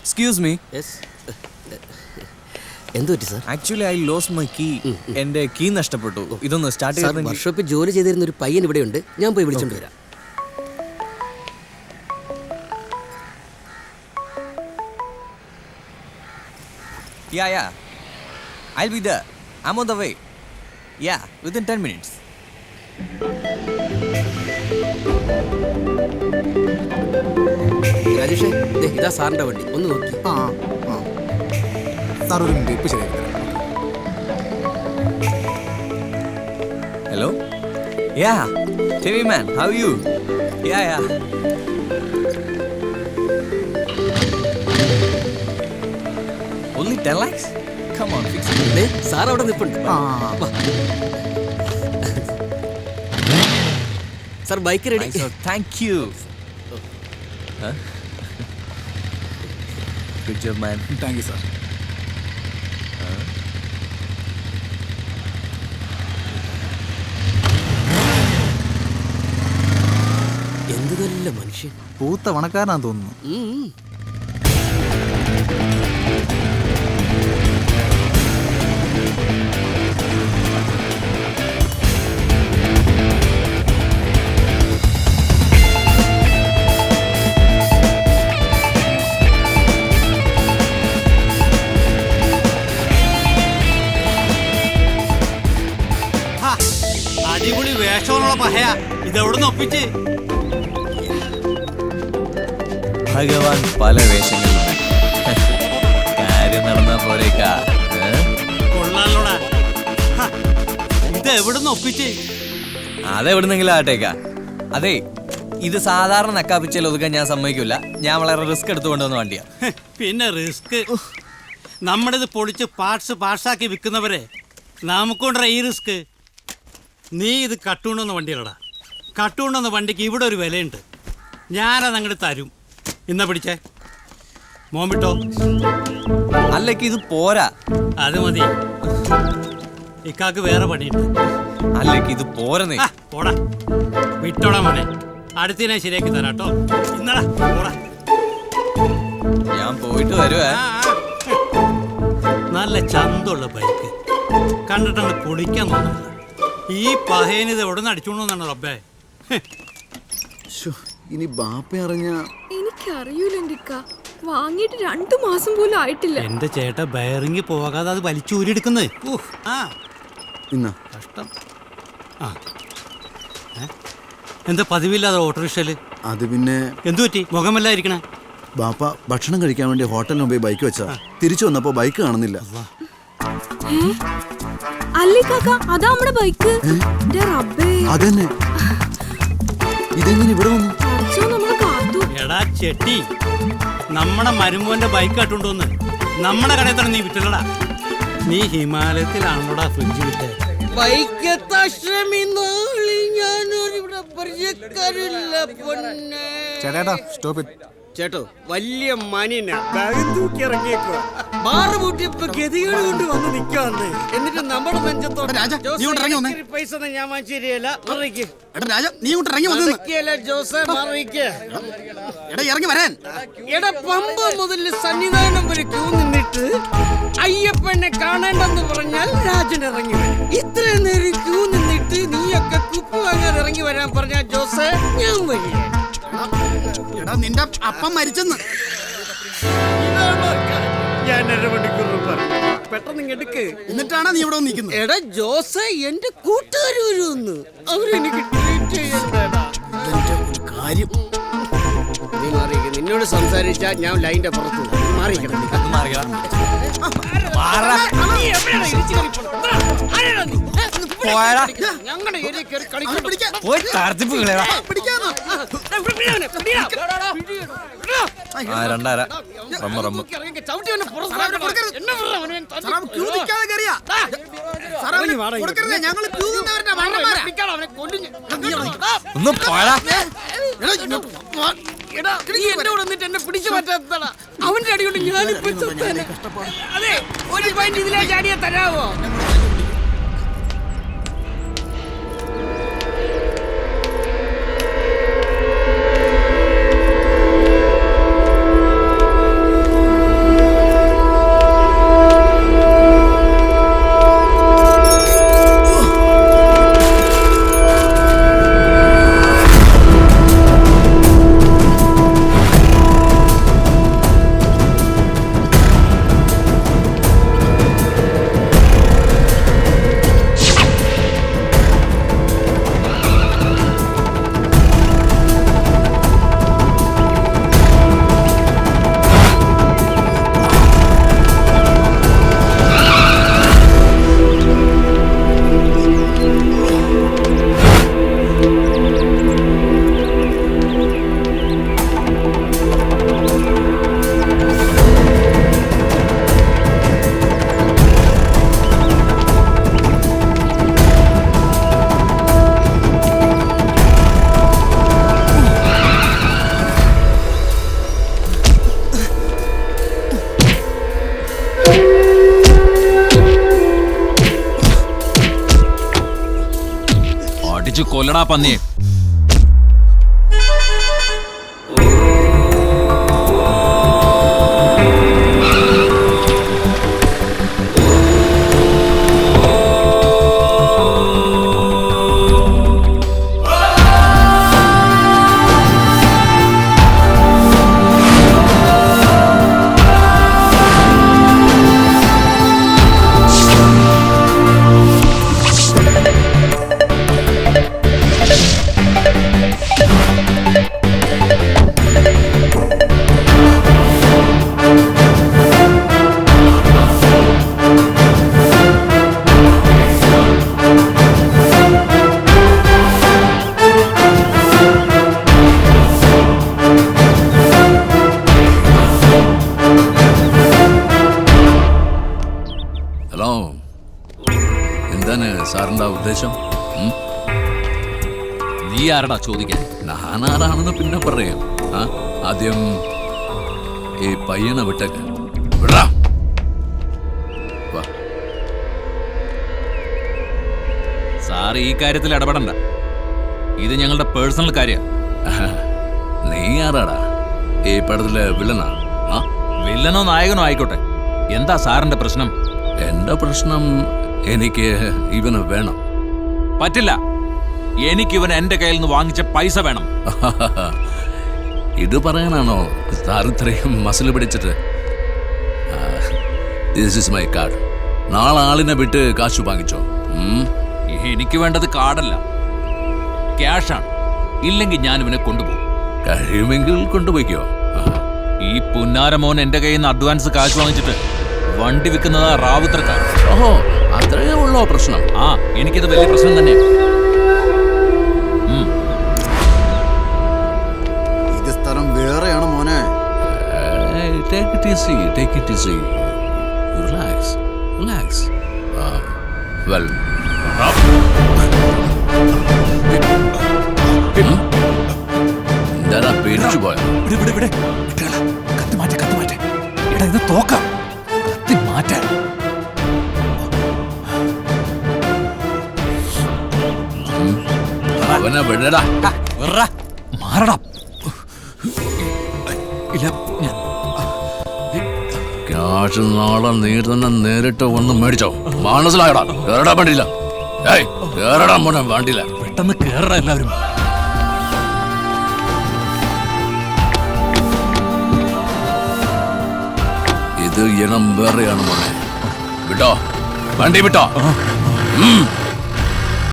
Excuse me. എന്ത് പറ്റി sir? Actually I lost my key. എന്റെ കീ നഷ്ടപ്പെട്ടു. ഇതൊന്ന് സ്റ്റാർട്ട് ചെയ്യാൻ. വർക്ക്ഷോപ്പിൽ ജോലി ചെയ്തിരുന്ന ഒരു പയ്യൻ ഇവിടെ ഉണ്ട്, ഞാൻ പോയി വിളിച്ചോണ്ട് വരാം. Yeah. I'll be there. I'm on the way. Yeah, within 10 minutes. രാജേഷേ, ഇതാ സാറിന്റെ വണ്ടി, ഒന്ന് നോക്കി. സാർ ഒരു മിനിറ്റ്, ഇപ്പൊ ശരിയാക്കി തരാം. Hello? Yeah, TV man, how are you? Yeah. Only 10 lakhs? Come on, fix it. Sir അവിടെ നിൽപ്പുണ്ട്. Sir bike ready. Thank you. Good job, man. Thank you sir. എന്ത് നല്ല മനുഷ്യൻ, പൂത്ത വണക്കാരനാന്ന് തോന്നുന്നു. അടിപൊളി വേഷമുള്ള പഹയ, ഇതെവിടുന്ന് ഒപ്പിച്ച്? ഭഗവാൻ പല വേഷങ്ങളിലും കാര്യം നടന്നാ പോരേക്കാ. കൊള്ളാലോടാ, ഇത് എവിടുന്ന് ഒപ്പിച്ച്? അതെവിടുന്നെങ്കിലും ആട്ടേക്കാ. അതെ, ഇത് സാധാരണ നക്കാപ്പിച്ചാൽ ഒതുക്കാൻ ഞാൻ സമ്മതിക്കില്ല. ഞാൻ വളരെ റിസ്ക് എടുത്തുകൊണ്ടുവന്ന വണ്ടിയാ. പിന്നെ റിസ്ക്? നമ്മളിത് പൊളിച്ച് പാർട്സാക്കി വിൽക്കുന്നവരെ നമുക്കൊണ്ടേ ഈ റിസ്ക്. നീ ഇത് കട്ടുകൊണ്ടുവന്ന വണ്ടിയല്ലടാ. കട്ടുകൊണ്ടുവന്ന വണ്ടിക്ക് ഇവിടെ ഒരു വിലയുണ്ട്. ഞാനത് അങ്ങോട്ട് തരും. ഇന്ന പിടിച്ചേ, മോമിട്ടോ. അല്ലേക്ക് ഇത് പോരാ. അത് മതി, ഇക്കാക്ക് വേറെ പണിയുണ്ട്. അല്ലേക്ക് ഇത് പോരന്നേ. പോടാ, വിട്ടോടാ മോനെ. അടുത്തിനെ ശരിയാക്കി തരാട്ടോ. ഇന്നടാ പോടാ. ഞാൻ പോയിട്ട് വരുവേ. നല്ല ചന്തമുള്ള ബൈക്ക് കണ്ടിട്ടങ്ങ് പൊളിക്കാൻ തോന്നുന്നു. ഈ പഹേനിത് എവിടെ നിന്ന് അടിച്ചോണ്ടെന്നാണ് റബ്ബേ. ഇനി ബാപ്പ അറിഞ്ഞ എനിക്കറിയൂല. വാങ്ങിയിട്ട് 2 മാസം പോലും ആയിട്ടില്ല. എന്റെ ചേട്ട ബയറിങ് പോകാതെ അത് വലിച്ചൂരിയെടുക്കുന്നത്. കഷ്ടം. എന്താ പതിവില്ലാതെ ഓട്ടോറിക്ഷയില്? അത് പിന്നെ എന്തു പറ്റി? മുഖമല്ലായിരിക്കണേ. ബാപ്പ ഭക്ഷണം കഴിക്കാൻ വേണ്ടി ഹോട്ടലിന് പോയി ബൈക്ക് വെച്ചാ തിരിച്ചു വന്നപ്പോ ബൈക്ക് കാണുന്നില്ല. അല്ലേ കാക്ക, അതാ നമ്മുടെ ബൈക്ക്. അതന്നെ, ഇതെങ്ങനെ ഇവിടെ വന്നു? എടാ ചെട്ടി, നമ്മുടെ മരുമോന്റെ ബൈക്ക് കട്ടുണ്ടോന്ന് നമ്മുടെ കടയിൽ തന്നെ നീ വിറ്റല്ലടാ. നീ ഹിമാലയത്തിലാണോടാ ഫ്രിഡ്ജ് വിറ്റ്? ചേട്ടാ സ്റ്റോപ്പ് ഇറ്റ്. ചേട്ടോ വലിയ മനീനാ, ബാഗ് തൂക്കി ഇറങ്ങിയേക്കോ. മാറ് പൂട്ടിയപ്പോ ഗതികേട് കൊണ്ട് വന്ന് നിക്കാന്ന്. എന്നിട്ട് നമ്മുടെ നെഞ്ചത്തോടെ പൈസ ഞാൻ വാങ്ങിച്ചിരിയല്ല. ജോസേ മാറിക്ക്. ഇറങ്ങി വരാൻ. എടാ പമ്പ മുതൽ സന്നിധാനം വരെ ക്യൂ നിന്നിട്ട് അയ്യപ്പനെ കാണേണ്ടെന്ന് പറഞ്ഞാൽ രാജൻ ഇറങ്ങി വരും. ഇത്രയും നേരം ക്യൂ നിന്നിട്ട് നീയൊക്കെ കുപ്പി വാങ്ങാൻ ഇറങ്ങി വരാൻ പറഞ്ഞ ജോസേ ഞാൻ വരിക. നിന്റെ അപ്പം മരിച്ചെന്ന് ഞാൻ 1.5 മണിക്കൂർ പെട്ടെന്ന് എടുക്ക്. എന്നിട്ടാണ് നീ ഇവിടെ നിൽക്കുന്നത്. എടാ ജോസേ, എന്റെ കൂട്ടുകാർ വരുമെന്ന്. അവരെനിക്ക് ട്രീറ്റ് ചെയ്യണ്ടേടാ. കാര്യം നീ മാറിയിരിക്കും. നിന്നോട് സംസാരിച്ചാ ഞാൻ ലൈൻ്റെ പുറത്തു മാറിയിരിക്കണം. ഞങ്ങളുടെ ഏരിയ കയറി കളിക്കാൻ എന്നെ പിടിച്ചു പറ്റാത്തടാ. അവന്റെ അടികൊണ്ട് ഞാനിപ്പോ അതെ ഒരു പോയിന്റ് ഇതിലെ ചാടിയാ തരാവോ? പിടിച്ചു കൊല്ലടാ പന്നിയെ. ഹലോ, എന്താണ് സാറിൻ്റെ ഉദ്ദേശം? നീ ആരടാ ചോദിക്കാൻ? ഞാനാരാണെന്ന് പിന്നെ പറയാം. ആദ്യം ഈ പയ്യനെ വിട്ടേക്ക്. വിടാ. വാ. സാർ ഈ കാര്യത്തിൽ ഇടപെടണ്ട. ഇത് ഞങ്ങളുടെ പേഴ്സണൽ കാര്യ. നീ ആരാടാ? ഈ പടത്തിലെ വില്ലനാ? വില്ലനോ നായകനോ ആയിക്കോട്ടെ, എന്താ സാറിന്റെ പ്രശ്നം? എന്റെ പ്രശ്നം, എനിക്ക് ഇവന് വേണം. പറ്റില്ല. എനിക്കിവൻ എന്റെ കയ്യിൽ നിന്ന് വാങ്ങിച്ച പൈസ വേണം. ഇത് പറയാനാണോ സാർ ഇത്രയും മസിൽ പിടിച്ചിട്ട്? This is my card. നാളെ ആളിനെ വിട്ട് കാശ് വാങ്ങിച്ചോ. എനിക്ക് വേണ്ടത് കാർഡല്ല, ക്യാഷാണ്. ഇല്ലെങ്കിൽ ഞാൻ ഇവനെ കൊണ്ടുപോകും. കഴിയുമെങ്കിൽ കൊണ്ടുപോയിക്കോ. ഈ പുന്നാരമോൻ എന്റെ കയ്യിൽ നിന്ന് അഡ്വാൻസ് കാശ് വാങ്ങിച്ചിട്ട് വണ്ടി വിൽക്കുന്നതാ റാവുത്തർക്കാർ. ഓഹോ, അത്രയേ ഉള്ളോ പ്രശ്നം? എനിക്കിത് വലിയ പ്രശ്നം തന്നെയാ. ഇത് സ്ഥലം വേറെയാണ് മോനെ. Take it easy, take it easy. Relax, relax. Well, എന്താ പേടിച്ചു പോയ? അവനെ വിടടാ. മാറടാ. ക്യാഷ് നാളെ നീ തന്നെ നേരിട്ട് വന്ന് മേടിച്ചോ. മനസ്സിലായടാ? കേറടാ വേണ്ടിയില്ല. ഏയ് കേറടാ മോനെ, വേണ്ടിയില്ല. പെട്ടെന്ന് കേറടാ എല്ലാവരും. ഇത് ഇനം വേറെയാണ് മോനെ. വിട്ടോ, വണ്ടി വിട്ടോ.